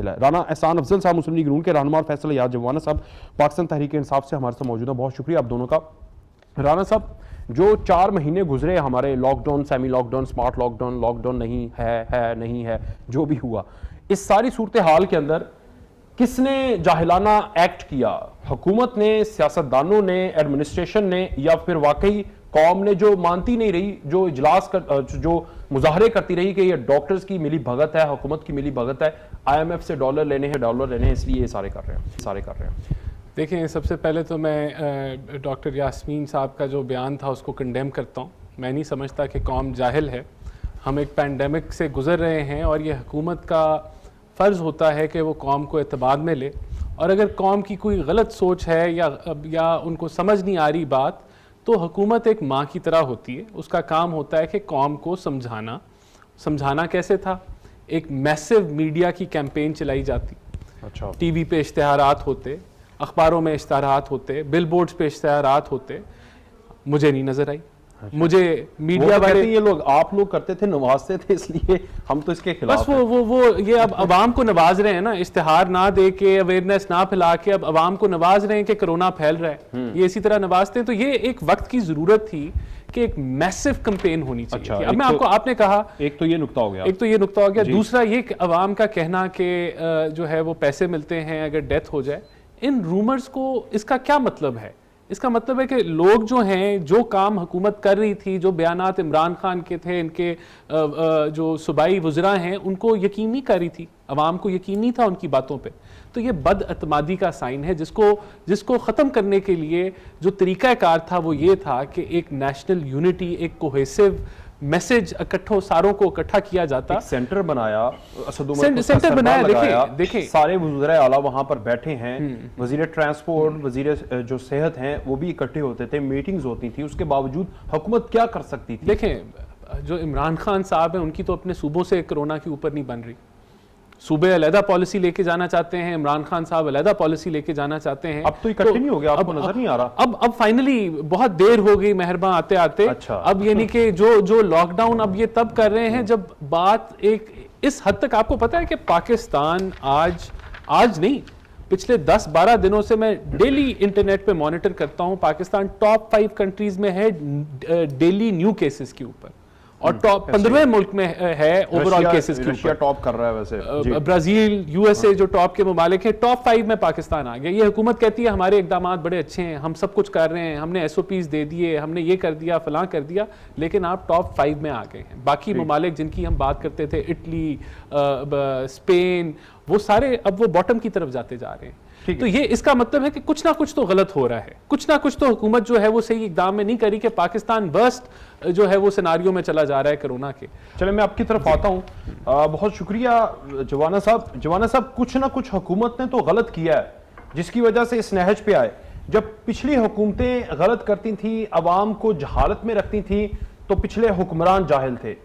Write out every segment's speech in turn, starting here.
है। राना एहसान अफजल साहब मुस्लिम लीग नून के रहनुमा, फैसल याद जवाना साहब पाकिस्तान तहरीक इंसाफ से हमारे साथ मौजूद है। बहुत शुक्रिया आप दोनों का। राना साहब, जो 4 महीने गुजरे हमारे, lockdown, semi lockdown, smart lockdown, lockdown नहीं है नहीं है, जो भी हुआ, इस सारी सूरत हाल के अंदर किसने जाहिलाना एक्ट किया? हुकूमत ने, सियासतदानों ने, एडमिनिस्ट्रेशन ने, या फिर वाकई कौम ने जो मानती नहीं रही, जो इजलास जो मुजाहरे करती रही कि ये डॉक्टर्स की मिली भगत है, हुकूमत की मिली भगत है, IMF से डॉलर लेने हैं, इसलिए ये सारे कर रहे हैं। देखें, सबसे पहले तो मैं डॉक्टर यास्मीन साहब का जो बयान था उसको कंडेम करता हूँ। मैं नहीं समझता कि कौम जाहिल है। हम एक पैंडेमिक से गुजर रहे हैं और ये हुकूमत का फ़र्ज़ होता है कि वो कौम को एतबार में ले, और अगर कौम की कोई गलत सोच है या उनको समझ नहीं आ रही बात, तो हुकूमत एक माँ की तरह होती है। उसका काम होता है कि कौम को समझाना कैसे था? एक मैसिव मीडिया की कैंपेन चलाई जाती, अच्छा, TV पे इश्तिहारात होते, अखबारों में इश्तिहारात होते, बिलबोर्ड्स पे इश्तिहारात होते, मुझे नहीं नजर आई। अच्छा। मुझे मीडिया वाले, ये लोग, आप लोग करते थे, नवाजते थे, इसलिए हम तो इसके खिलाफ। बस वो ये अब अवाम को नवाज रहे हैं ना, इश्तिहार ना दे के, अवेयरनेस ना फैला के, अब अवाम को नवाज रहे हैं कि कोरोना फैल रहा है, ये इसी तरह नवाजते हैं। तो ये एक वक्त की जरूरत थी कि एक मैसिव कैंपेन होनी चाहिए। अच्छा, अब मैं आपने कहा, एक तो ये नुक्ता हो गया, दूसरा ये अवाम का कहना कि जो है वो पैसे मिलते हैं अगर डेथ हो जाए। इन रूमर्स को, इसका क्या मतलब है? इसका मतलब है कि लोग जो हैं, जो काम हुकूमत कर रही थी, जो बयानात इमरान खान के थे, इनके जो सूबाई वज़रा हैं, उनको यकीन नहीं कर रही थी, अवाम को यकीन नहीं था उनकी बातों पे। तो ये बदअतमादी का साइन है, जिसको ख़त्म करने के लिए जो तरीक़ाकार था वो ये था कि एक नेशनल यूनिटी, एक कोहेसिव मैसेज सारों को इकट्ठा किया जाता, सेंटर बनाया, सेंटर बनाया। देखिए सारे वज़ीर आला वहां पर बैठे हैं, वज़ीर ट्रांसपोर्ट, वज़ीर जो सेहत हैं, वो भी इकट्ठे होते थे, मीटिंग्स होती थी, उसके बावजूद हुकूमत क्या कर सकती थी? देखें, जो इमरान खान साहब हैं, उनकी तो अपने सूबों से कोरोना के ऊपर नहीं बन रही। सूबे अलहदा पॉलिसी लेके जाना चाहते हैं, इमरान खान साहब अलहदा पॉलिसी लेके जाना चाहते हैं। अब तो इकट्ठे नहीं हो गया, आपको नजर नहीं आ रहा? अब फाइनली बहुत देर हो गई मेहरबान आते आते। अच्छा। अब यानी कि जो लॉकडाउन अब ये तब कर रहे हैं जब बात एक इस हद तक, आपको पता है कि पाकिस्तान आज नहीं, पिछले 10-12 दिनों से मैं डेली इंटरनेट पे मॉनिटर करता हूं, पाकिस्तान टॉप 5 कंट्रीज में है डेली न्यू केसेस के ऊपर, और टॉप 15वें मुल्क में है ओवरऑल केसेस के ऊपर। टॉप कर रहा है वैसे, ब्राजील, USA जो टॉप के ममालिक है, टॉप 5 में पाकिस्तान आ गया। ये हुकूमत कहती है हमारे इकदाम बड़े अच्छे हैं, हम सब कुछ कर रहे हैं, हमने SOPs दे दिए, हमने ये कर दिया, फलां कर दिया, लेकिन आप टॉप 5 में आ गए हैं। बाकी ममालिक जिनकी हम बात करते थे, इटली, स्पेन, वो सारे अब वो बॉटम की तरफ जाते जा रहे हैं। तो ये इसका मतलब है कि कुछ ना कुछ तो गलत हो रहा है, कुछ ना कुछ तो हुकूमत जो है वो सही इकदाम में नहीं करी, कि पाकिस्तान वर्स्ट जो है वो सिनारियो में चला जा रहा है कोरोना के। चले मैं आपकी तरफ आता हूँ। बहुत शुक्रिया जवाना साहब, कुछ ना कुछ हुकूमत ने तो गलत किया है जिसकी वजह से इस नहज पे आए। जब पिछली हुकूमतें गलत करती थी, अवाम को जहालत में रखती थी, तो पिछले हुक्मरान जाहिल थे।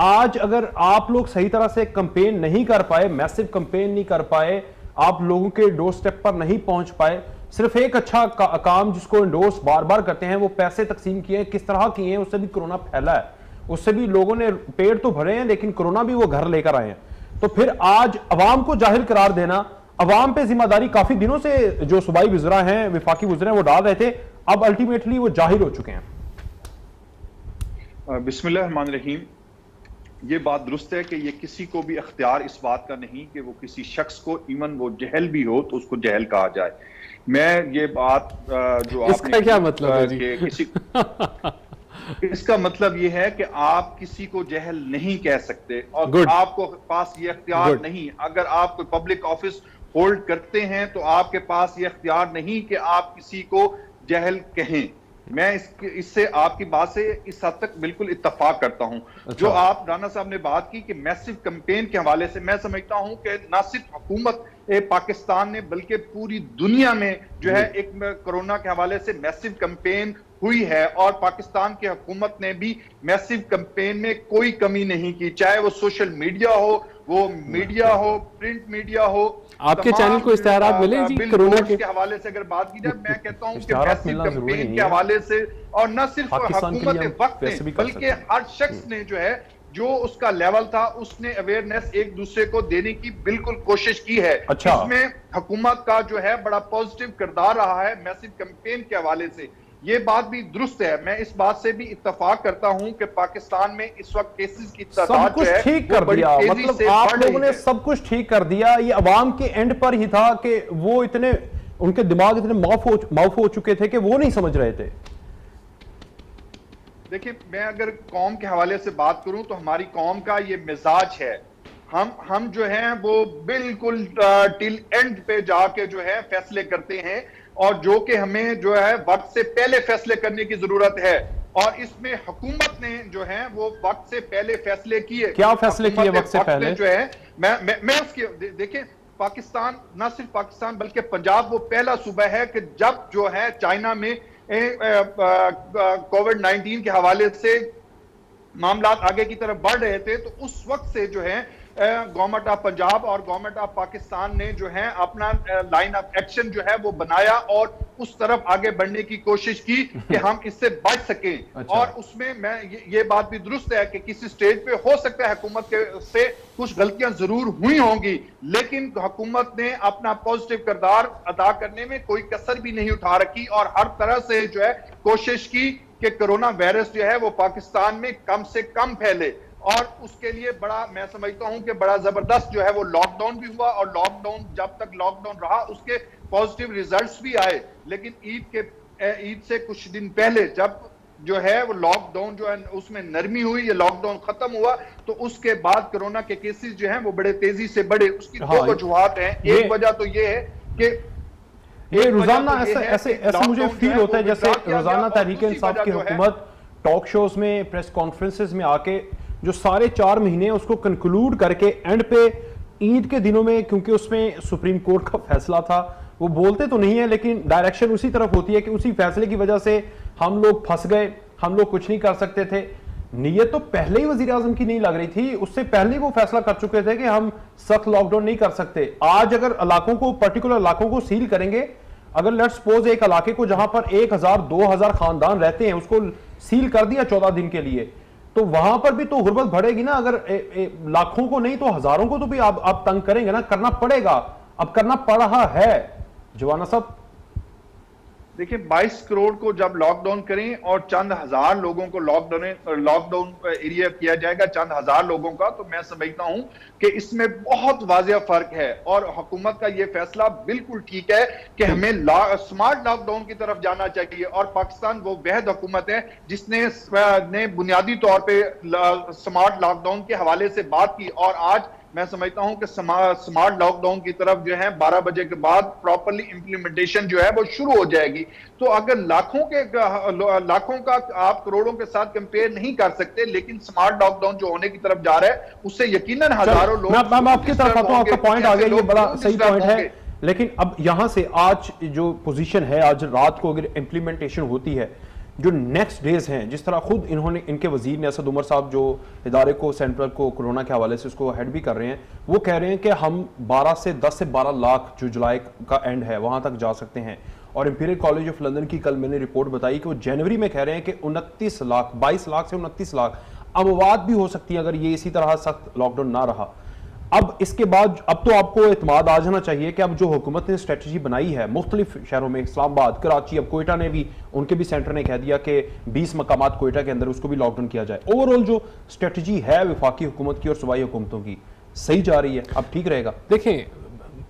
आज अगर आप लोग सही तरह से कैंपेन नहीं कर पाए, मैसिव कैंपेन नहीं कर पाए, आप लोगों के डोर स्टेप पर नहीं पहुंच पाए, सिर्फ एक अच्छा काम जिसको इंडोर्स बार बार करते हैं, वो पैसे तकसीम किए, किस तरह किए हैं, उससे भी कोरोना फैला है, उससे भी लोगों ने पेड़ तो भरे हैं, लेकिन कोरोना भी वो घर लेकर आए हैं। तो फिर आज अवाम को जाहिल करार देना, अवाम पे जिम्मेदारी काफी दिनों से जो सूबाई वज़रा हैं, विफाकी वज़रा हैं, वो डाल रहे थे, अब अल्टीमेटली वो जाहिल हो चुके हैं। बिस्मिल्लाहिर्रहमानिर्रहीम। ये बात दुरुस्त है कि ये किसी को भी अख्तियार इस बात का नहीं कि वो किसी शख्स को, इवन वो जहल भी हो तो उसको जहल कहा जाए। मैं ये बात जो इसका क्या मतलब है जी? इसका मतलब ये है कि आप किसी को जहल नहीं कह सकते, और आपको पास ये अख्तियार नहीं। अगर आप कोई पब्लिक ऑफिस होल्ड करते हैं तो आपके पास ये अख्तियार नहीं कि आप किसी को जहल कहें। मैं इससे आपकी बात से इस हद तक बिल्कुल इत्तफाक करता हूं। अच्छा। जो आप राना साहब ने बात की कि मैसिव कैंपेन के हवाले से, मैं समझता हूं कि ना सिर्फ हुकूमत पाकिस्तान ने बल्कि पूरी दुनिया में जो है एक कोरोना के हवाले से मैसिव कैंपेन हुई है, और पाकिस्तान की हुकूमत ने भी मैसिव कैंपेन में कोई कमी नहीं की, चाहे वो सोशल मीडिया हो, वो मीडिया हो, प्रिंट मीडिया हो। आपके चैनल को इश्तिहारात मिले जी कोरोना के हवाले से अगर बात की जाए, मैं कहता हूं कि मैसिव कैंपेन के हवाले से, और न सिर्फ हुकूमत वक्त ने बल्कि हर शख्स ने जो है जो उसका लेवल था उसने अवेयरनेस एक दूसरे को देने की बिल्कुल कोशिश की है। अच्छा। इसमें हुकूमत का जो है बड़ा पॉजिटिव किरदार रहा है मैसिव कैंपेन के हवाले से, ये बात भी दुरुस्त है। मैं इस बात से भी इत्तेफाक करता हूं कि पाकिस्तान में इस वक्त केसेस की सब तादाद कुछ जो है ठीक वो कर बड़ी दिया, तेजी मतलब से आप बढ़ लोगों रही ने है। सब कुछ ठीक कर दिया। ये अवाम के एंड पर ही था कि वो इतने, उनके दिमाग इतने माफ हो चुके थे कि वो नहीं समझ रहे थे। देखिए, मैं अगर कौम के हवाले से बात करूं तो हमारी कौम का ये मिजाज है, हम जो हैं वो बिल्कुल टिल एंड पे जाके जो है फैसले करते हैं, और जो कि हमें जो है वक्त से पहले फैसले करने की जरूरत है। और इसमें हुकूमत ने जो है वो वक्त से पहले फैसले किए। क्या फैसले किए वक्त से पहले? जो है मैं उसकी देखिए, पाकिस्तान, ना सिर्फ पाकिस्तान बल्कि पंजाब वो पहला सूबा है कि जब जो है चाइना में कोविड-19 के हवाले से मामला आगे की तरफ बढ़ रहे थे, तो उस वक्त से जो है गवर्नमेंट ऑफ पंजाब और गवर्नमेंट ऑफ पाकिस्तान ने जो है अपना लाइन ऑफ एक्शन जो है वो बनाया और उस तरफ आगे बढ़ने की कोशिश की कि हम इससे बच सकें। अच्छा। और उसमें मैं ये बात भी दुरुस्त है कि किसी स्टेज पे हो सकता है हुकूमत के से कुछ गलतियां जरूर हुई होंगी, लेकिन हुकूमत ने अपना पॉजिटिव किरदार अदा करने में कोई कसर भी नहीं उठा रखी और हर तरह से जो है कोशिश की कि कोरोना वायरस जो है वो पाकिस्तान में कम से कम फैले। और उसके लिए बड़ा, मैं समझता हूं कि बड़ा जबरदस्त जो है वो लॉकडाउन भी हुआ, और लॉकडाउन जब तक लॉकडाउन रहा उसके पॉजिटिव रिजल्ट्स भी आए। लेकिन ईद से कुछ दिन पहले जब जो है वो लॉकडाउन जो है उसमें नरमी हुई, ये लॉकडाउन खत्म हुआ, तो उसके बाद कोरोना के केसेस जो हैं वो बड़े तेजी से बढ़े। उसकी दो वजूहात हैं। एक वजह तो ये है कि ये रोजाना ऐसे मुझे फील होता है जैसे रोजाना तहरीक इंसाफ की हुकूमत टॉक शोज में, प्रेस कॉन्फ्रेंसेस में आके जो सारे 4 महीने उसको कंक्लूड करके एंड पे ईद के दिनों में, क्योंकि उसमें सुप्रीम कोर्ट का फैसला था, वो बोलते तो नहीं है लेकिन डायरेक्शन उसी तरफ होती है कि उसी फैसले की वजह से हम लोग फंस गए, हम लोग कुछ नहीं कर सकते थे। नीयत तो पहले ही वजीर आजम की नहीं लग रही थी, उससे पहले ही वो फैसला कर चुके थे कि हम सख्त लॉकडाउन नहीं कर सकते। आज अगर इलाकों को, पर्टिकुलर इलाकों को सील करेंगे, अगर लेट्स सपोज एक इलाके को जहां पर 1000-2000 खानदान रहते हैं उसको सील कर दिया 14 दिन के लिए, तो वहां पर भी तो गुर्बत बढ़ेगी ना। अगर लाखों को नहीं तो हजारों को तो भी आप तंग करेंगे ना, करना पड़ेगा। अब करना पड़ रहा है जवाना साहब। देखिए, 22 करोड़ को जब लॉकडाउन करें और चंद हजार लोगों को लॉकडाउन एरिया किया जाएगा, चंद हजार लोगों का, तो मैं समझता हूं कि इसमें बहुत वाज़ेह फर्क है। और हुकूमत का यह फैसला बिल्कुल ठीक है कि हमें स्मार्ट लॉकडाउन की तरफ जाना चाहिए। और पाकिस्तान वो वहद हुकूमत है जिसने बुनियादी तौर पर स्मार्ट लॉकडाउन के हवाले से बात की, और आज मैं समझता हूं कि स्मार्ट लॉकडाउन की तरफ जो है 12 बजे के बाद प्रॉपर्ली इंप्लीमेंटेशन जो है वो शुरू हो जाएगी। तो अगर लाखों का आप करोड़ों के साथ कंपेयर नहीं कर सकते, लेकिन स्मार्ट लॉकडाउन जो होने की तरफ जा रहा है उससे यकीनन हजारों लोग, मैं आपकी तरफ आता हूं, आपका पॉइंट आ गया, ये बड़ा सही पॉइंट है। लेकिन अब यहां से आज जो पोजीशन है, आज रात को अगर इंप्लीमेंटेशन होती है, जो नेक्स्ट डेज हैं, जिस तरह खुद इनके वजीर ने असद उमर साहब जो इदारे को, सेंट्रल को कोरोना के हवाले से उसको हेड भी कर रहे हैं, वो कह रहे हैं कि हम 10 से 12 लाख जो जुलाई का एंड है वहां तक जा सकते हैं। और इंपीरियल कॉलेज ऑफ लंदन की कल मैंने रिपोर्ट बताई कि वो जनवरी में कह रहे हैं कि 29 लाख, 22 लाख से 29 लाख अमवात भी हो सकती है अगर ये इसी तरह सख्त लॉकडाउन ना रहा। अब इसके बाद अब तो आपको एतमाद आ जाना चाहिए कि अब जो हुकूमत ने स्ट्रेटजी बनाई है मुख्तलिफ शहरों में, इस्लामाबाद, कराची, अब कोयटा ने भी, उनके भी सेंटर ने कह दिया कि 20 मकामात कोयटा के अंदर उसको भी लॉकडाउन किया जाए। ओवरऑल जो स्ट्रेटजी है वफाकी हुकूमत की और सूबाई हुकूमतों की, सही जा रही है, अब ठीक रहेगा। देखें,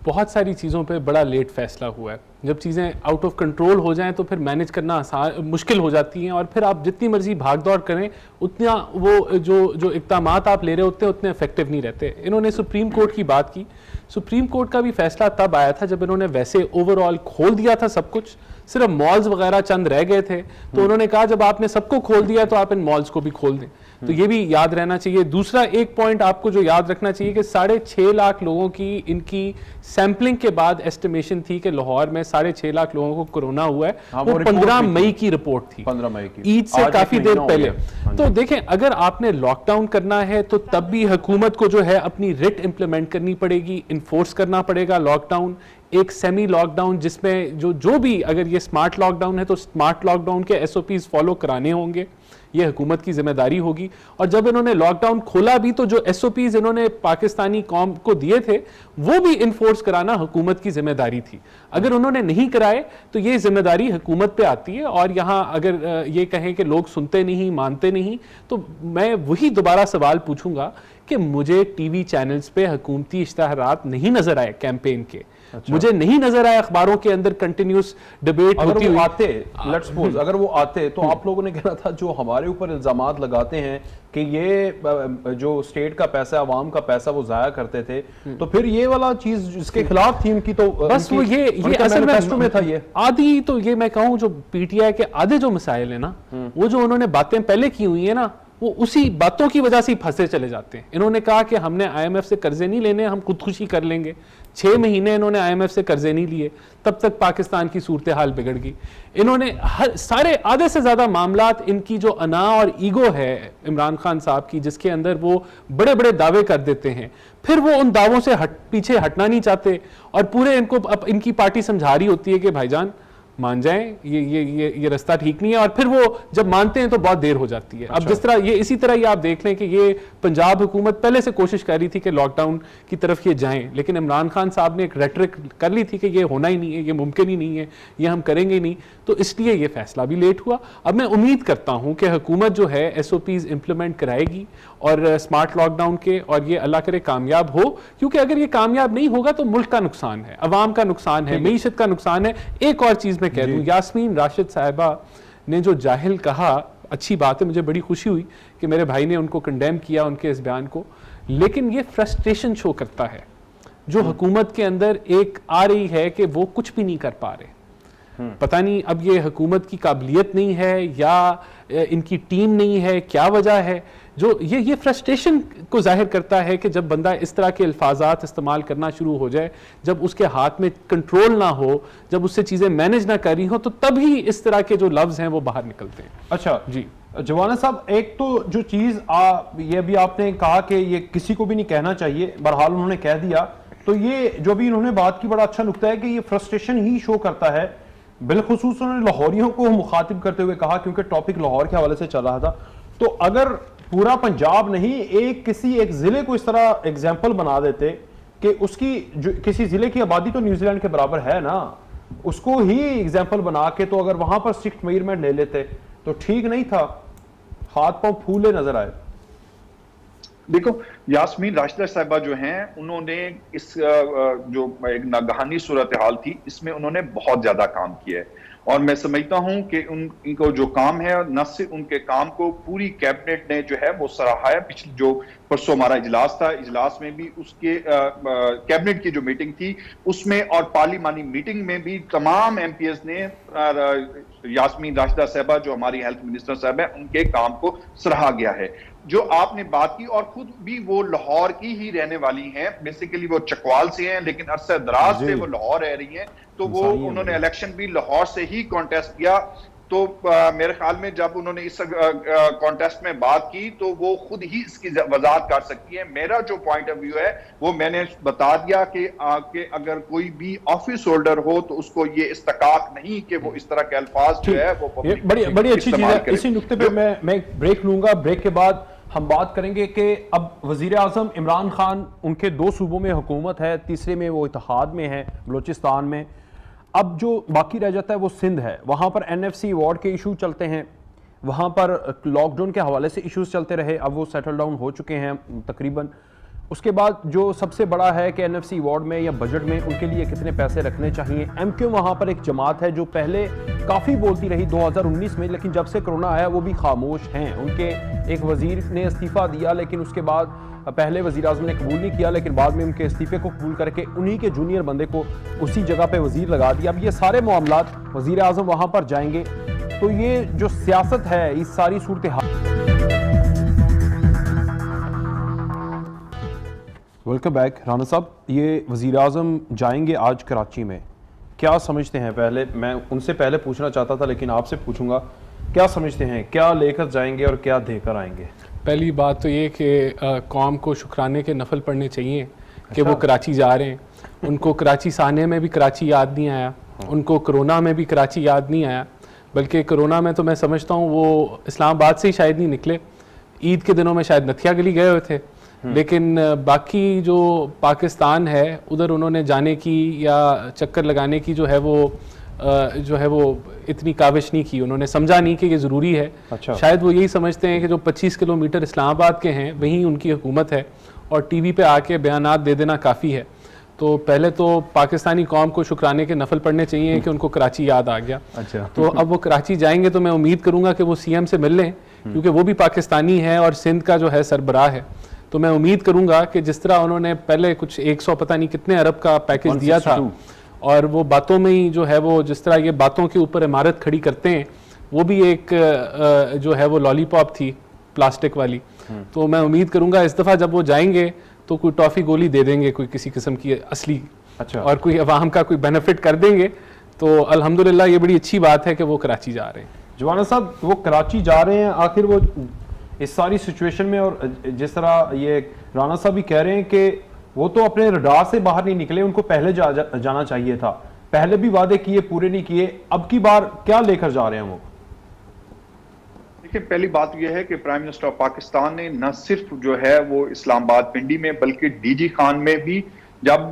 बहुत सारी चीज़ों पे बड़ा लेट फैसला हुआ है। जब चीज़ें आउट ऑफ कंट्रोल हो जाएं तो फिर मैनेज करना आसान मुश्किल हो जाती हैं, और फिर आप जितनी मर्जी भाग दौड़ करें उतना वो जो इक़दामात आप ले रहे होते हैं उतने इफेक्टिव नहीं रहते। इन्होंने सुप्रीम कोर्ट की बात की। सुप्रीम कोर्ट का भी फैसला तब आया था जब इन्होंने वैसे ओवरऑल खोल दिया था सब कुछ, सिर्फ मॉल्स वगैरह चंद रह गए थे, तो उन्होंने कहा जब आपने सबको खोल दिया तो आप इन मॉल्स को भी खोल दें। तो ये भी याद रहना चाहिए। दूसरा एक पॉइंट आपको जो याद रखना चाहिए कि 6.5 लाख लोगों की इनकी सैंपलिंग के बाद एस्टिमेशन थी कि लाहौर में 6.5 लाख लोगों को कोरोना हुआ है। वो 15 मई की रिपोर्ट थी, 15 मई की, ईद से काफी देर पहले। तो देखें, अगर आपने लॉकडाउन करना है तो तब भी हुकूमत को जो है अपनी रिट इंप्लीमेंट करनी पड़ेगी, इन्फोर्स करना पड़ेगा लॉकडाउन, एक सेमी लॉकडाउन जिसमें जो भी, अगर ये स्मार्ट लॉकडाउन है तो स्मार्ट लॉकडाउन के SOPs फॉलो कराने होंगे। ये हुकूमत की जिम्मेदारी होगी। और जब इन्होंने लॉकडाउन खोला भी तो जो SOPs इन्होंने पाकिस्तानी कौम को दिए थे वो भी इन्फोर्स कराना हुकूमत की जिम्मेदारी थी। अगर उन्होंने नहीं कराए तो ये जिम्मेदारी हुकूमत पे आती है। और यहाँ अगर ये कहें कि लोग सुनते नहीं, मानते नहीं, तो मैं वही दोबारा सवाल पूछूंगा कि मुझे टीवी चैनल्स पे हुकूमती इश्तहारात नहीं नजर आए कैंपेन के। अच्छा। मुझे नहीं नजर आया अखबारों के अंदर कंटिन्यूस डिबेट होती हुई। आते, लेट्स सपोज अगर वो आते तो आप लोगों ने कहना था जो हमारे ऊपर इल्जामात लगाते हैं कि ये जो स्टेट का पैसा, अवाम का पैसा वो जाया करते थे, तो फिर ये वाला चीज जिसके खिलाफ थी उनकी, तो बस वो ये असल में था ये आधी, तो ये मैं कहूँ जो PTI के आधे जो मसाइल है ना, वो जो उन्होंने बातें पहले की हुई है ना, वो उसी बातों की वजह से ही फंसे चले जाते हैं। इन्होंने कहा कि हमने IMF से कर्जे नहीं लेने, हम खुदकुशी कर लेंगे। 6 महीने इन्होंने IMF से कर्जे नहीं लिए, तब तक पाकिस्तान की सूरत हाल बिगड़ गई। इन्होंने सारे आधे से ज्यादा मामलात, इनकी जो अना और ईगो है इमरान खान साहब की, जिसके अंदर वो बड़े बड़े दावे कर देते हैं, फिर वो उन दावों से पीछे हटना नहीं चाहते, और पूरे इनको अब इनकी पार्टी समझा रही होती है कि भाईजान मान जाएं, ये रास्ता ठीक नहीं है। और फिर वो जब मानते हैं तो बहुत देर हो जाती है। अच्छा। अब जिस तरह ये, इसी तरह ये आप देख लें कि ये पंजाब हुकूमत पहले से कोशिश कर रही थी कि लॉकडाउन की तरफ ये जाएं, लेकिन इमरान खान साहब ने एक रेटरिक कर ली थी कि ये होना ही नहीं है, ये मुमकिन ही नहीं है, ये हम करेंगे ही नहीं, तो इसलिए ये फैसला भी लेट हुआ। अब मैं उम्मीद करता हूं कि हुकूमत जो है SOPs इंप्लीमेंट कराएगी और स्मार्ट लॉकडाउन के, और ये अल्लाह करे कामयाब हो, क्योंकि अगर ये कामयाब नहीं होगा तो मुल्क का नुकसान है, अवाम का नुकसान है, मईशत का नुकसान है। एक और चीज मैं कह दूं, यास्मीन राशिद साहिबा ने जो जाहिल कहा, अच्छी बात है, मुझे बड़ी खुशी हुई कि मेरे भाई ने उनको कंडेम किया, उनके इस बयान को, लेकिन ये फ्रस्ट्रेशन शो करता है जो हुकूमत के अंदर एक आ रही है कि वो कुछ भी नहीं कर पा रहे। पता नहीं अब ये हुकूमत की काबिलियत नहीं है या इनकी टीम नहीं है, क्या वजह है, जो ये फ्रस्ट्रेशन को जाहिर करता है कि जब बंदा इस तरह के अल्फाजात इस्तेमाल करना शुरू हो जाए, जब उसके हाथ में कंट्रोल ना हो, जब उससे चीज़ें मैनेज ना करी हो, तो तभी इस तरह के जो लफ्ज़ हैं वो बाहर निकलते हैं। अच्छा जी जवाना साहब, एक तो जो चीज़ ये भी आपने कहा कि ये किसी को भी नहीं कहना चाहिए, बहरहाल उन्होंने कह दिया, तो ये जो भी इन्होंने बात की बड़ा अच्छा नुकता है कि ये फ्रस्ट्रेशन ही शो करता है। बिलखुसूस उन्होंने लाहौरियों को मुखातिब करते हुए कहा, क्योंकि टॉपिक लाहौर के हवाले से चल रहा था, तो अगर पूरा पंजाब नहीं किसी एक जिले को इस तरह एग्जाम्पल बना देते कि उसकी जो किसी जिले की आबादी तो न्यूजीलैंड के बराबर है ना, उसको ही एग्जाम्पल बना के तो अगर वहां पर स्ट्रिक्ट मेजरमेंट ले लेते तो ठीक नहीं था? हाथ पांव फूले नजर आए। देखो, यास्मीन राशिदा साहिबा जो हैं, उन्होंने इस जो एक नागहानी सूरत हाल थी, इसमें उन्होंने बहुत ज्यादा काम किया है, और मैं समझता हूं कि उनको जो काम है, न सिर्फ उनके काम को पूरी कैबिनेट ने जो है वो सराहा है। पिछले जो परसों हमारा इजलास था, इजलास में भी उसके कैबिनेट की जो मीटिंग थी उसमें, और पार्लिमानी मीटिंग में भी तमाम MPs ने यास्मीन राशिदा साहिबा जो हमारी हेल्थ मिनिस्टर साहब है, उनके काम को सराहा गया है। जो आपने बात की, और खुद भी वो लाहौर की ही रहने वाली हैं, बेसिकली वो चकवाल से हैं, लेकिन अरसे दराज से वो लाहौर रह रही हैं, तो वो उन्होंने इलेक्शन भी लाहौर से ही कॉन्टेस्ट किया। तो मेरे ख्याल में जब उन्होंने इस कॉन्टेस्ट में बात की तो वो खुद ही इसकी वजाहत कर सकती है। मेरा जो पॉइंट ऑफ व्यू है वो मैंने बता दिया कि अगर कोई भी ऑफिस होल्डर हो तो उसको ये इस्तकाक नहीं कि वो इस तरह के अल्फाज जो है वो बड़ी अच्छी चीज है। इसी नुक्ते पे मैं ब्रेक लूंगा। ब्रेक के बाद हम बात करेंगे कि अब वजीर आजम इमरान खान, उनके 2 सूबों में हुकूमत है, तीसरे में वो इत्तेहाद में है, बलूचिस्तान में। अब जो बाकी रह जाता है वो सिंध है, वहाँ पर NFC अवार्ड के इशू चलते हैं, वहाँ पर लॉकडाउन के हवाले से इश्यूज चलते रहे, अब वो सेटल डाउन हो चुके हैं तकरीबन। उसके बाद जो सबसे बड़ा है कि NFC अवार्ड में या बजट में उनके लिए कितने पैसे रखने चाहिए। MQ वहाँ पर एक जमात है जो पहले काफ़ी बोलती रही 2019 में, लेकिन जब से कोरोना आया वो भी खामोश हैं। उनके एक वजीर ने इस्तीफ़ा दिया, लेकिन उसके बाद पहले वज़ीर आज़म ने कबूल नहीं किया, लेकिन बाद में उनके इस्तीफ़े को कबूल करके उन्हीं के जूनियर बंदे को उसी जगह पे वज़ीर लगा दिया। अब ये सारे मामलात वज़ीर आज़म वहाँ पर जाएंगे, तो ये जो सियासत है इस सारी सूरत हाल। वेलकम बैक राना साहब। ये वज़ीर आज़म जाएंगे आज कराची में, क्या समझते हैं? पहले मैं उनसे पहले पूछना चाहता था लेकिन आपसे पूछूंगा, क्या समझते हैं, क्या लेकर जाएंगे और क्या देकर आएंगे? पहली बात तो ये कि कौम को शुक्राने के नफल पढ़ने चाहिए कि वो कराची जा रहे हैं। उनको कराची से आने में भी कराची याद नहीं आया, उनको कोरोना में भी कराची याद नहीं आया। बल्कि कोरोना में तो मैं समझता हूँ वो इस्लामाबाद से ही शायद नहीं निकले, ईद के दिनों में शायद नथिया गली गए हुए थे, लेकिन बाकी जो पाकिस्तान है उधर उन्होंने जाने की या चक्कर लगाने की जो है वो इतनी काविश नहीं की, उन्होंने समझा नहीं कि ये ज़रूरी है। अच्छा। शायद वो यही समझते हैं कि जो 25 किलोमीटर इस्लामाबाद के हैं वहीं उनकी हुकूमत है और टीवी पे आके बयानात दे देना काफ़ी है। तो पहले तो पाकिस्तानी कौम को शुक्राने के नफल पढ़ने चाहिए कि उनको कराची याद आ गया। अच्छा। तो अब वो कराची जाएंगे तो मैं उम्मीद करूंगा कि वो सीएम से मिल लें, क्योंकि वो भी पाकिस्तानी है और सिंध का जो है सरबराह है। तो मैं उम्मीद करूंगा कि जिस तरह उन्होंने पहले कुछ 100 पता नहीं कितने अरब का पैकेज दिया था, और वो बातों में ही जो है वो जिस तरह ये बातों के ऊपर इमारत खड़ी करते हैं, वो भी एक जो है वो लॉलीपॉप थी प्लास्टिक वाली। तो मैं उम्मीद करूंगा इस दफ़ा जब वो जाएंगे तो कोई टॉफ़ी गोली दे देंगे, कोई किसी किस्म की असली। अच्छा। और कोई अवाम का कोई बेनिफिट कर देंगे। तो अल्हम्दुलिल्लाह ये बड़ी अच्छी बात है कि वो कराची जा रहे हैं। जवाना साहब, वो कराची जा रहे हैं, आखिर वो इस सारी सिचुएशन में, और जिस तरह ये राना साहब भी कह रहे हैं कि वो तो अपने रडार से बाहर नहीं निकले, उनको पहले जाना चाहिए था, पहले भी वादे किए पूरे नहीं किए, अब की बार क्या लेकर जा रहे हैं वो? देखिए, पहली बात यह है कि प्राइम मिनिस्टर ऑफ पाकिस्तान ने न सिर्फ जो है वो इस्लामाबाद पिंडी में, बल्कि डीजी खान में भी जब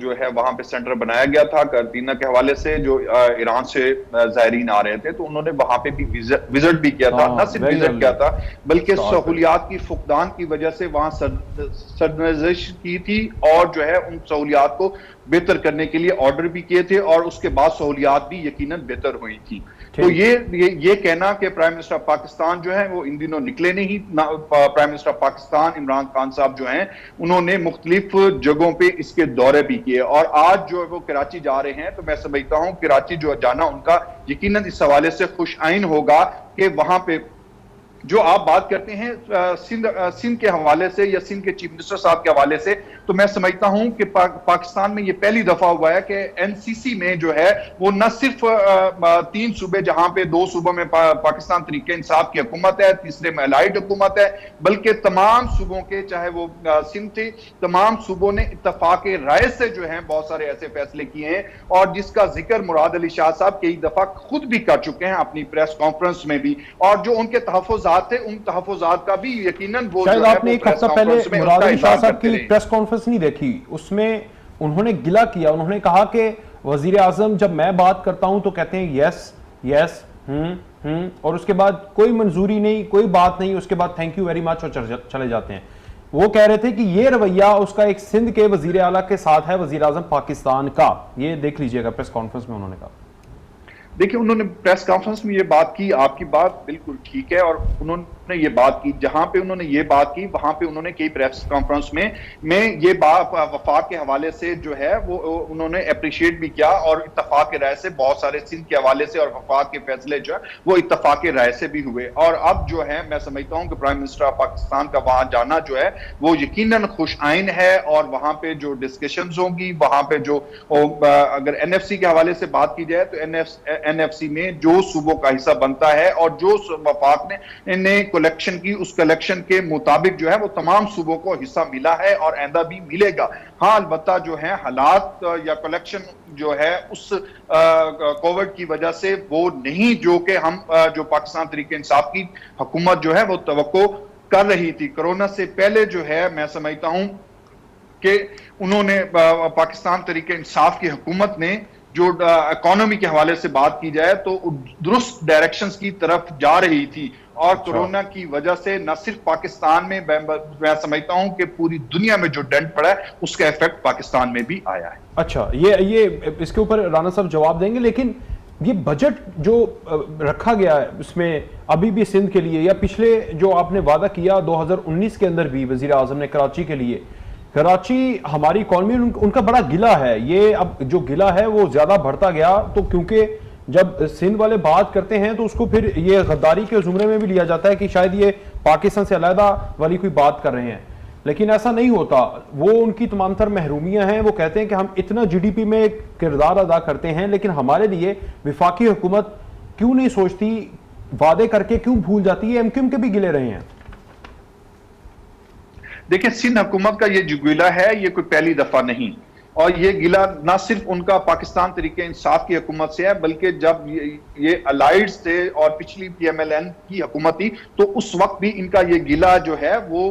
जो है वहां पे सेंटर बनाया गया था करतीना के हवाले से, जो ईरान से जायरीन आ रहे थे, तो उन्होंने वहां पे भी विजिट भी किया था। न सिर्फ विजिट किया था बल्कि सहूलियात की फुकदान की वजह से वहां सर्दनर्जिश की थी और जो है उन सहूलियात को बेहतर करने के लिए ऑर्डर भी किए थे, और उसके बाद सहूलियात भी यकीनन बेहतर हुई थी। तो ये कहना कि प्राइम मिनिस्टर ऑफ पाकिस्तान जो है वो इन दिनों निकले नहीं, prime minister of Pakistan Imran Khan साहब जो हैं उन्होंने मुख्तलिफ जगहों पे इसके दौरे भी किए, और आज जो वो कराची जा रहे हैं, तो मैं समझता हूं कराची जो जाना उनका यकीनन इस हवाले से खुश आइन होगा कि वहां पे जो आप बात करते हैं सिंध के हवाले से या सिंध के चीफ मिनिस्टर साहब के हवाले से, तो मैं समझता हूं कि पाकिस्तान में ये पहली दफा हुआ है कि एनसीसी में जो है वो न सिर्फ 3 सूबे, जहां पे 2 सूबों में पाकिस्तान तरीके इंसाफ की हुकूमत है, तीसरे में अलाइड हुकूमत है, बल्कि तमाम सूबों के, चाहे वो सिंध थे, तमाम सूबों ने इत्तफाक राय से जो है बहुत सारे ऐसे फैसले किए हैं, और जिसका जिक्र मुराद अली शाह साहब कई दफा खुद भी कर चुके हैं अपनी प्रेस कॉन्फ्रेंस में भी, और जो उनके तहफ़्फ़ुज़ात थे उन तहफ़्फ़ुज़ात का भी यकीनन वो शायद आपने एक हफ्ता पहले मुराद अली शाह साहब की प्रेस कॉन्फ्रेंस नहीं देखी, उसमें उन्होंने गिला किया, उन्होंने कहा कि वजीर आजम जब मैं बात करता हूं तो कहते हैं यस यस और उसके बाद कोई मंजूरी नहीं, कोई बात नहीं, उसके बाद थैंक यू वेरी मच और चले जाते हैं। वो कह रहे थे कि ये रवैया उसका एक सिंध के वजीर आला के साथ है, वजीर आजम पाकिस्तान का। ये देख लीजिएगा प्रेस कॉन्फ्रेंस में उन्होंने कहा। देखिए, उन्होंने प्रेस कॉन्फ्रेंस में ये बात की, आपकी बात बिल्कुल ठीक है, और उन्होंने ये बात की, जहां पे उन्होंने ये बात की वहां पे उन्होंने कई प्रेस कॉन्फ्रेंस में ये बात वफाक के हवाले से जो है वो उन्होंने अप्रिशिएट भी किया, और इत्तफाक राय से बहुत सारे सिंध के हवाले से और वफाक के फैसले जो है वो इत्तफाक राय से भी हुए। और अब जो है मैं समझता हूं कि प्राइम मिनिस्टर ऑफ पाकिस्तान का वहां जाना जो है वो यकीनन खुश आइन है, और वहां पे जो डिस्कशंस होंगी, वहां पे जो अगर एनएफसी के हवाले से बात की जाए तो एनएफसी में जो सूबों का हिस्सा बनता है और जो वफाक ने कलेक्शन की, उस कलेक्शन के मुताबिक जो है वो तमाम सूबों को हिस्सा मिला है और आइंदा भी मिलेगा। हाँ, अलबत्ता जो है हालात या कलेक्शन जो है उस कोविड की वजह से वो नहीं जो कि हम जो पाकिस्तान तरीके इंसाफ की हुकूमत जो है वो तवक्को कर रही थी। कोरोना से पहले जो है मैं समझता हूं कि उन्होंने पाकिस्तान तरीके इंसाफ की हुकूमत ने जो इकोनॉमी के हवाले से बात की जाए तो दुरुस्त डायरेक्शंस की तरफ जा रही थी, और कोरोना की वजह से न सिर्फ पाकिस्तान में, मैं समझता हूं कि पूरी दुनिया में जो डेंट पड़ा है उसका इफेक्ट पाकिस्तान में भी आया है। अच्छा, ये इसके ऊपर राना साहब जवाब देंगे, लेकिन ये बजट जो रखा गया है उसमें अभी भी सिंध के लिए, या पिछले जो आपने वादा किया 2019 के अंदर भी वजीर आजम ने कराची के लिए, कराची हमारी इकॉनमी उनका बड़ा गिला है, ये अब जो गिला है वो ज्यादा बढ़ता गया, तो क्योंकि जब सिंध वाले बात करते हैं तो उसको फिर ये गद्दारी के जुमरे में भी लिया जाता है कि शायद ये पाकिस्तान से अलहदा वाली कोई बात कर रहे हैं, लेकिन ऐसा नहीं होता। वो उनकी तमाम तर महरूमियां हैं, वो कहते हैं कि हम इतना जीडीपी में किरदार अदा करते हैं, लेकिन हमारे लिए विफाकी हुकूमत क्यों नहीं सोचती, वादे करके क्यों भूल जाती है, एमक्यूएम के भी गिले रहे हैं। देखिए, सिंध हुकूमत का ये जो गिला है ये कोई पहली दफा नहीं, और ये गिला ना सिर्फ उनका पाकिस्तान तरीके इंसाफ की हुकूमत से है, बल्कि जब ये अलाइड्स थे और पिछली PMLN की हुकूमत थी तो उस वक्त भी इनका ये गिला जो है वो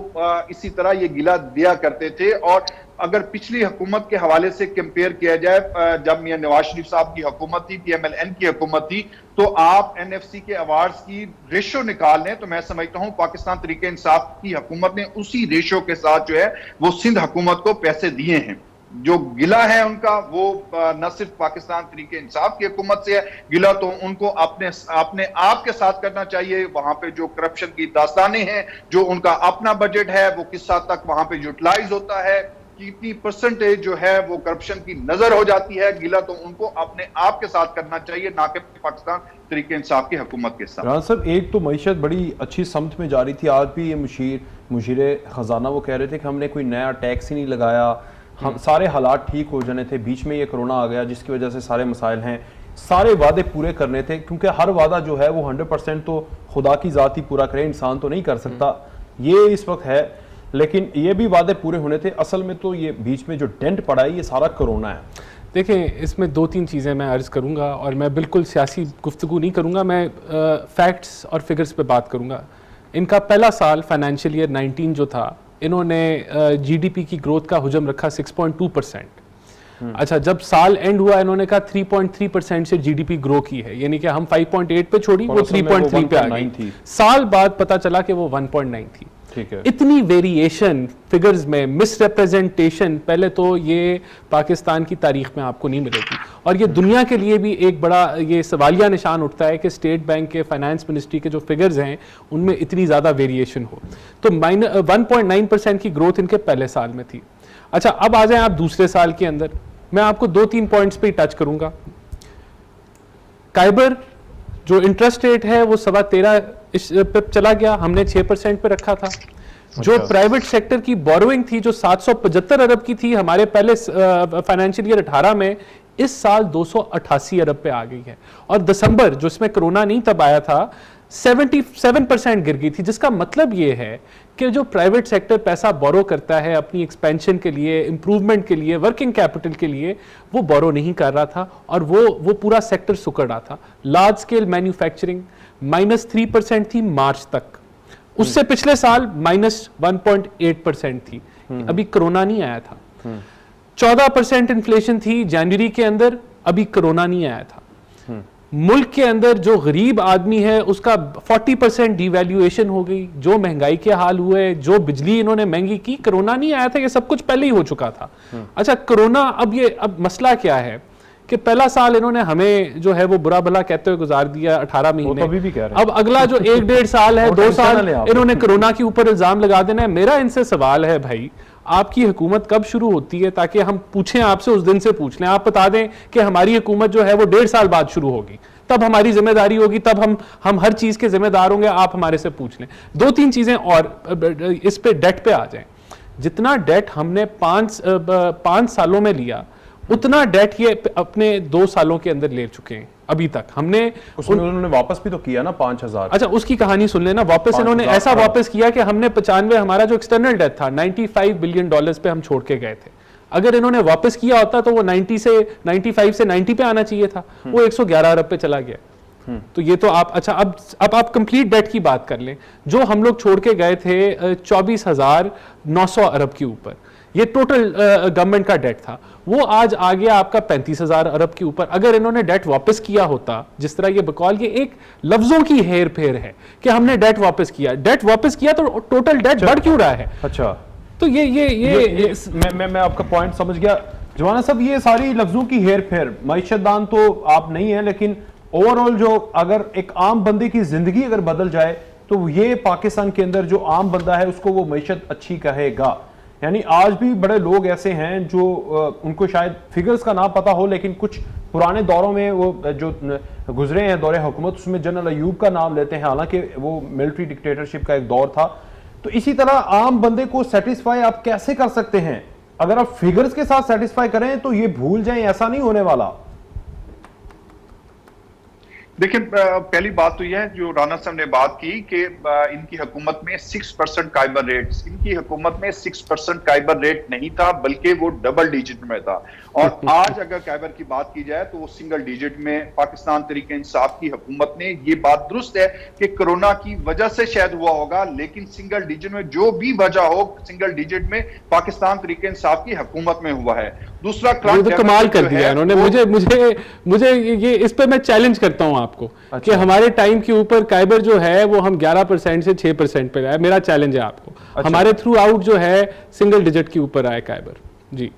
इसी तरह ये गिला दिया करते थे। और अगर पिछली हुकूमत के हवाले से कंपेयर किया जाए, जब मियां नवाज शरीफ साहब की हुकूमत थी, PMLN की हुकूमत थी, तो आप NFC के अवार्ड्स की रेशो निकाल लें तो मैं समझता हूं पाकिस्तान तरीके इंसाफ की हुकूमत ने उसी रेशो के साथ जो है वो सिंध हुकूमत को पैसे दिए हैं। जो गिला है उनका वो न सिर्फ पाकिस्तान तरीके इंसाफ की हुकूमत से है, गिला तो उनको अपने आप के साथ करना चाहिए। वहां पे जो करप्शन की दास्तानें हैं, जो उनका अपना बजट है वो किस हद तक वहां पे यूटिलाइज होता है, कितनी परसेंटेज जो है वो करप्शन की नजर हो जाती है, गिला तो उनको अपने आप के साथ करना चाहिए, ना कि पाकिस्तान तरीके इंसाफ की हुकूमत के साथ। साहब, एक तो मईशत बड़ी अच्छी समत में जा रही थी। आज भी ये मुशीर खजाना वो कह रहे थे कि हमने कोई नया टैक्स ही नहीं लगाया, हम सारे हालात ठीक हो जाने थे, बीच में ये कोरोना आ गया जिसकी वजह से सारे मसाइल हैं, सारे वादे पूरे करने थे, क्योंकि हर वादा जो है वो 100% तो खुदा की ज़ात ही पूरा करे, इंसान तो नहीं कर सकता, ये इस वक्त है। लेकिन ये भी वादे पूरे होने थे। असल में तो ये बीच में जो डेंट पड़ा है ये सारा कोरोना है। देखें, इसमें दो तीन चीज़ें मैं अर्ज़ करूँगा और मैं बिल्कुल सियासी गुफ्तगू नहीं करूँगा, मैं फैक्ट्स और फिगर्स पे बात करूँगा। इनका पहला साल फाइनेंशियल ईयर 19 जो था, इन्होंने GDP की ग्रोथ का हुजम रखा 6.2%। अच्छा, जब साल एंड हुआ इन्होंने कहा 3.3% से GDP ग्रो की है, यानी कि हम 5.8 पे छोड़ी, वो 3.3 पे आ गई। साल बाद पता चला कि वो 1.9 थी। ठीक है। इतनी वेरिएशन फिगर्स में, मिसरिप्रेजेंटेशन पहले तो ये पाकिस्तान की तारीख में आपको नहीं मिलेगी, और ये दुनिया के लिए भी एक बड़ा ये सवालिया निशान उठता है कि स्टेट बैंक के फाइनेंस मिनिस्ट्री के जो फिगर्स हैं उनमें इतनी ज़्यादा वेरिएशन हो। तो 1.9% की ग्रोथ इनके पहले साल में थी। अच्छा, अब आ जाएं आप दूसरे साल के अंदर, मैं आपको 2-3 पॉइंट्स पे टच करूंगा। काइबर जो इंटरेस्ट रेट है वो 13.25 पे चला गया, हमने 6% पे रखा था। जो प्राइवेट सेक्टर की बोरोइंग थी जो 775 अरब की थी हमारे पहले फाइनेंशियल ईयर 18 में, इस साल 288 अरब पे आ गई है। और दिसंबर जो इसमें कोरोना नहीं तब आया था, 77% गिर गई थी, जिसका मतलब ये है कि जो प्राइवेट सेक्टर पैसा बोरो करता है अपनी एक्सपेंशन के लिए, इंप्रूवमेंट के लिए, वर्किंग कैपिटल के लिए, वो बोरो नहीं कर रहा था और वो पूरा सेक्टर सुकड़ रहा था। लार्ज स्केल मैन्युफैक्चरिंग -3% थी मार्च तक, उससे पिछले साल -1.8% थी, अभी कोरोना नहीं आया था। 14% इन्फ्लेशन थी जनवरी के अंदर, अभी कोरोना नहीं आया था। मुल्क के अंदर जो गरीब आदमी है उसका 40% डिवैल्यूएशन हो गई, जो महंगाई के हाल हुए, जो बिजली इन्होंने महंगी की, कोरोना नहीं आया था, ये सब कुछ पहले ही हो चुका था। अच्छा, कोरोना अब मसला क्या है कि पहला साल इन्होंने हमें जो है वो बुरा भला कहते हुए गुजार दिया 18 महीने, तो भी कह रहे हैं। अब अगला जो 1-1.5 साल है, 2 साल इन्होंने कोरोना के ऊपर इल्जाम लगा देना है। मेरा इनसे सवाल है, भाई आपकी हुकूमत कब शुरू होती है, ताकि हम पूछें आपसे, उस दिन से पूछ लें। आप बता दें कि हमारी हुकूमत जो है वो 1.5 साल बाद शुरू होगी, तब हमारी जिम्मेदारी होगी, तब हम हर चीज के जिम्मेदार होंगे, आप हमारे से पूछ लें। 2-3 चीजें और इस पे डेट पे आ जाएं। जितना डेट हमने 5 सालों में लिया, उतना डेट ये अपने 2 सालों के अंदर ले चुके हैं अभी तक। हमने उन्होंने वापस भी तो किया ना 5,000। अच्छा, उसकी कहानी सुन लेना। वापस इन्होंने ऐसा वापस किया कि हमने 95, हमारा जो एक्सटर्नल डेट था $95 बिलियन पे हम छोड़ के गए थे। अगर इन्होंने वापस किया होता तो वो 95 से 90 पे आना चाहिए था, वो 111 अरब पे चला गया। तो ये तो आप, अच्छा अब आप कंप्लीट डेट की बात कर लें। जो हम लोग छोड़ के गए थे 24,900 अरब के ऊपर, ये टोटल गवर्नमेंट का डेट था, वो आज आ गया आपका 35,000 अरब के ऊपर। अगर इन्होंने डेट वापस किया होता, जिस तरह ये बकौल, ये एक लफ्जों की हेर फेर है कि हमने डेट वापस किया तो टोटल डेट बढ़ क्यों रहा है? अच्छा, तो ये मैं आपका पॉइंट समझ गया जवाना साहब। ये सारी लफ्जों की हेर फेर, मईशतदान तो आप नहीं है, लेकिन ओवरऑल जो अगर एक आम बंदे की जिंदगी अगर बदल जाए तो ये पाकिस्तान के अंदर जो आम बंदा है उसको वो मईशत अच्छी कहेगा। यानी आज भी बड़े लोग ऐसे हैं जो उनको शायद फिगर्स का नाम पता हो, लेकिन कुछ पुराने दौरों में वो जो गुजरे हैं दौरे हुकूमत, उसमें जनरल अयूब का नाम लेते हैं, हालांकि वो मिलिट्री डिक्टेटरशिप का एक दौर था। तो इसी तरह आम बंदे को सेटिस्फाई आप कैसे कर सकते हैं? अगर आप फिगर्स के साथ सेटिस्फाई करें तो ये भूल जाएं, ऐसा नहीं होने वाला। देखिए, पहली बात तो यह है जो राना साहब ने बात की कि इनकी हुकूमत में 6% काइबर रेट, इनकी हुकूमत में 6% काइबर रेट नहीं था, बल्कि वो डबल डिजिट में था। और आज अगर काइबर की बात की जाए तो वो सिंगल डिजिट में। पाकिस्तान तहरीक इंसाफ की हुकूमत ने, ये बात दुरुस्त है कि कोरोना की वजह से शायद हुआ होगा, लेकिन सिंगल डिजिट में जो भी वजह हो, सिंगल डिजिट में पाकिस्तान तहरीक इंसाफ की हुकूमत में हुआ है। दूसरा तो कमाल कर दिया उन्होंने। मुझे ये इस पे मैं चैलेंज करता हूं आपको कि हमारे टाइम के ऊपर काइबर जो है वो हम 11% से 6% पे आए। मेरा चैलेंज है आपको। हमारे थ्रू आउट जो है सिंगल डिजिट के ऊपर आए काइबर। जी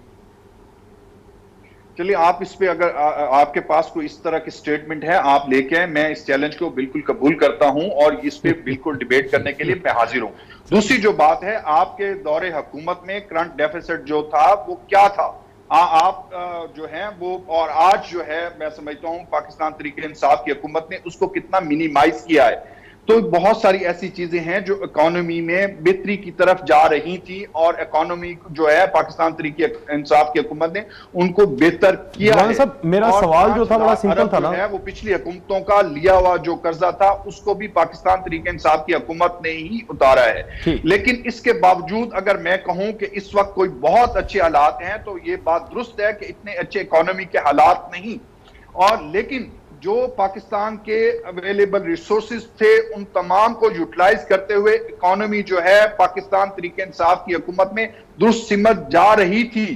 चलिए, आप इस पे अगर आपके पास कोई इस तरह की स्टेटमेंट है आप लेके आए, मैं इस चैलेंज को बिल्कुल कबूल करता हूं और इस पे बिल्कुल डिबेट करने के लिए मैं हाजिर हूं। दूसरी जो बात है, आपके दौरे हुकूमत में करंट डेफिसिट जो था वो क्या था? आप जो है वो, और आज जो है मैं समझता हूं पाकिस्तान तहरीक इंसाफ की हुकूमत ने उसको कितना मिनिमाइज किया है। तो बहुत सारी ऐसी चीजें हैं जो इकोनॉमी में बेहतरी की तरफ जा रही थी और इकोनॉमी जो है पाकिस्तान तहरीक इंसाफ की हुकूमत ने उनको बेहतर किया है। सब मेरा सवाल जो था बड़ा सिंपल था ना, है वो पिछली हुकूमतों का लिया हुआ जो कर्जा था उसको भी पाकिस्तान तहरीक इंसाफ की हुकूमत ने ही उतारा है। लेकिन इसके बावजूद अगर मैं कहूं कि इस वक्त कोई बहुत अच्छे हालात हैं, तो ये बात दुरुस्त है कि इतने अच्छे इकोनॉमी के हालात नहीं। और लेकिन जो पाकिस्तान के अवेलेबल रिसोर्सेज थे उन तमाम को यूटिलाइज करते हुए इकोनॉमी जो है पाकिस्तान तहरीक इंसाफ की हुकूमत में दुरुस्त सिमत जा रही थी।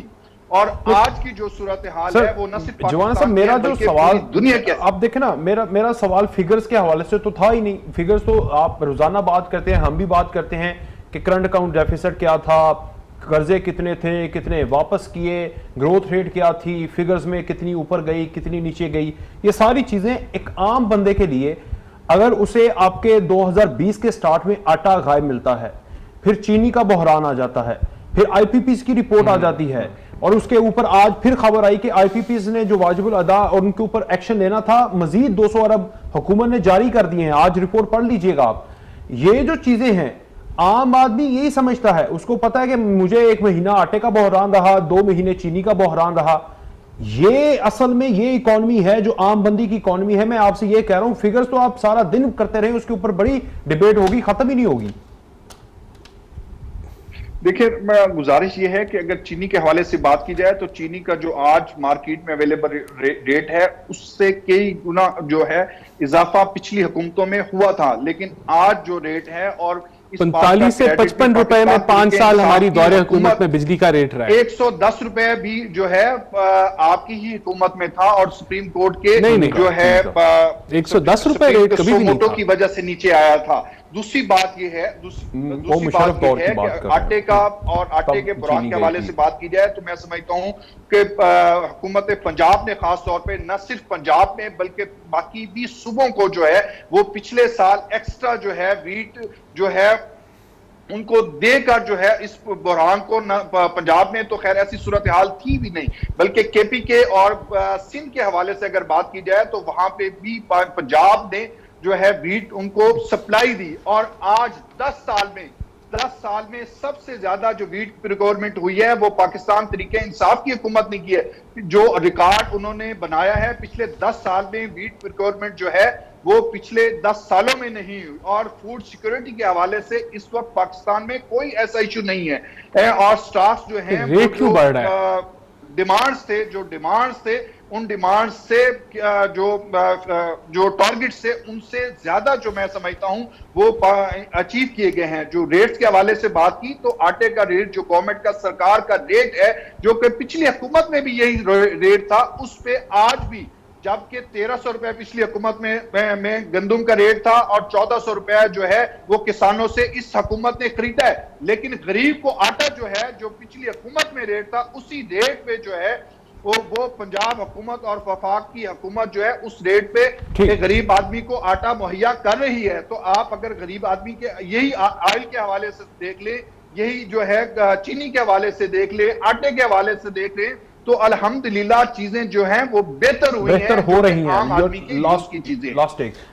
और आज की जो सूरत हाल है वो न सिर्फ जवान साहब, मेरा जो सवाल दुनिया के, आप देखें ना, मेरा सवाल फिगर्स के हवाले से तो था ही नहीं। फिगर्स तो आप रोजाना बात करते हैं, हम भी बात करते हैं कि करंट अकाउंट डेफिसिट क्या था, कर्जे कितने थे, कितने वापस किए, ग्रोथ रेट क्या थी, फिगर्स में कितनी ऊपर गई, कितनी नीचे गई। ये सारी चीजें एक आम बंदे के लिए, अगर उसे आपके 2020 के स्टार्ट में आटा गायब मिलता है, फिर चीनी का बहरान आ जाता है, फिर आईपीपीस की रिपोर्ट आ जाती है, और उसके ऊपर आज फिर खबर आई कि आईपीपीस ने जो वाजिबुल अदा और उनके ऊपर एक्शन लेना था, मजीद 200 अरब हुकूमत ने जारी कर दिए हैं। आज रिपोर्ट पढ़ लीजिएगा आप। ये जो चीजें हैं, आम आदमी यही समझता है, उसको पता है कि मुझे 1 महीना आटे का बहरान रहा, 2 महीने चीनी का बहरान रहा। ये असल में ये इकोनॉमी है जो आम बंदी की इकोनॉमी है। मैं आपसे ये कह रहा हूं, फिगर्स तो आप सारा दिन करते रहे, उसके ऊपर बड़ी डिबेट होगी, खत्म ही नहीं होगी। देखिए, गुजारिश ये है कि अगर चीनी के हवाले से बात की जाए तो चीनी का जो आज मार्केट में अवेलेबल रेट है उससे कई गुना जो है इजाफा पिछली हुकूमतों में हुआ था। लेकिन आज जो रेट है, और 45 से 55 रुपए में 5 साल हमारी दौरे हुकूमत में बिजली का रेट रहा है। 110 रुपए भी जो है आपकी ही हुकूमत में था, और सुप्रीम कोर्ट के नहीं, जो है 110 रुपए रेट कभी भी नहीं था, की वजह से नीचे आया था। दूसरी बात यह है, दूसरी बात यह है कि आटे का और आटे के बुरान के हवाले से बात की जाए तो मैं समझता हूं कि हुकूमत पंजाब ने खास तौर पे, न सिर्फ पंजाब में बल्कि बाकी भी सूबों को जो है वो पिछले साल एक्स्ट्रा जो है वीट जो है उनको देकर जो है इस बुरहान को, पंजाब में तो खैर ऐसी सूरत हाल थी भी नहीं, बल्कि केपी के और सिंध के हवाले से अगर बात की जाए तो वहां पे भी पंजाब ने जो है वीट उनको सप्लाई दी। और आज 10 साल में सबसे ज्यादा जो वीट प्रोक्योरमेंट हुई है वो पाकिस्तान तहरीक इंसाफ की हुकूमत ने की है। जो रिकॉर्ड उन्होंने बनाया है पिछले 10 साल में, वीट प्रोक्योरमेंट जो है वो पिछले 10 सालों में नहीं हुई। और फूड सिक्योरिटी के हवाले से इस वक्त पाकिस्तान में कोई ऐसा इशू नहीं है। और स्टाफ जो है रेट क्यों बढ़ रहा है? डिमांड्स थे उन डिमांड से जो टारगेट से उनसे ज्यादा जो मैं समझता हूं वो अचीव किए गए हैं। जो रेट्स के हवाले से बात की तो आटे का रेट जो गवर्नमेंट का, सरकार का रेट है, जो कि पिछली हुकूमत में भी यही रेट था, उस पे आज भी, जबकि 1300 रुपए पिछली हुकूमत में गंदुम का रेट था और 1400 रुपए जो है वो किसानों से इस हुकूमत ने खरीदा है। लेकिन गरीब को आटा जो है, जो पिछली हुकूमत में रेट था, उसी रेट पे जो है वो पंजाब हुकूमत और वफाक की हुकूमत जो है उस रेट पे गरीब आदमी को आटा मुहैया कर रही है। तो आप अगर गरीब आदमी के, यही ऑयल के हवाले से देख ले, यही जो है चीनी के हवाले से देख ले, आटे के हवाले से देख ले, तो अल्हम्दुलिल्लाह चीजें जो हैं वो बेहतर हो रही हैं। आम आदमी की चीजें।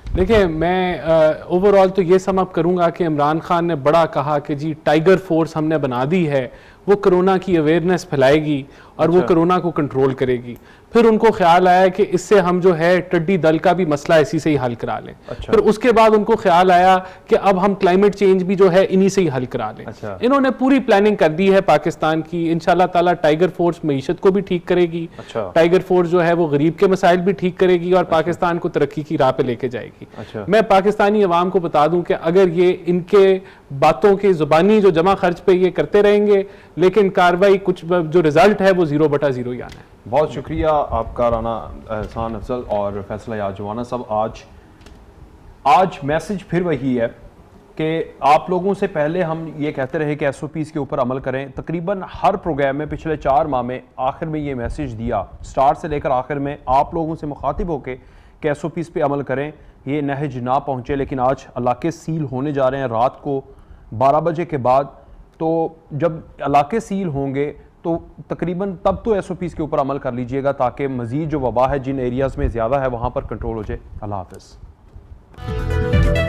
देखिए, मैं ओवरऑल तो ये सम अप करूंगा कि इमरान खान ने बड़ा कहा कि जी टाइगर फोर्स हमने बना दी है, वो कोरोना की अवेयरनेस फैलाएगी और वो कोरोना को कंट्रोल करेगी। फिर उनको ख्याल आया कि इससे हम जो है टिड्डी दल का भी मसला इसी से ही हल करा लें। फिर उसके बाद उनको ख्याल आया कि अब हम क्लाइमेट चेंज भी जो है इन्हीं से ही हल करा लें। इन्होंने पूरी प्लानिंग कर दी है पाकिस्तान की। इंशाल्लाह ताला टाइगर फोर्स मईशत को भी ठीक करेगी, टाइगर फोर्स जो है वो गरीब के मसाइल भी ठीक करेगी और पाकिस्तान को तरक्की की राह पे लेके जाएगी। मैं पाकिस्तानी अवाम को बता दूं कि अगर ये इनके बातों के जुबानी जो जमा खर्च पे ये करते रहेंगे, लेकिन कार्रवाई कुछ जो रिजल्ट है वो 0/0 ही आना है। बहुत शुक्रिया आपका राना एहसान अफजल और फैसला याद जवाना साहब। आज मैसेज फिर वही है कि आप लोगों से पहले हम ये कहते रहे कि SOPs के ऊपर अमल करें। तकरीबन हर प्रोग्राम में पिछले 4 माह में आखिर में ये मैसेज दिया, स्टार्ट से लेकर आखिर में आप लोगों से मुखातिब होके कि SOPs पे अमल करें, ये नहज ना पहुँचे। लेकिन आज इलाके सील होने जा रहे हैं रात को 12 बजे के बाद। तो जब इलाके सील होंगे तो तकरीबन तब तो SOPs के ऊपर अमल कर लीजिएगा ताकि मज़ीद जो वबा है जिन एरियाज़ में ज़्यादा है वहाँ पर कंट्रोल हो जाए। अल्लाह हाफ़िज़।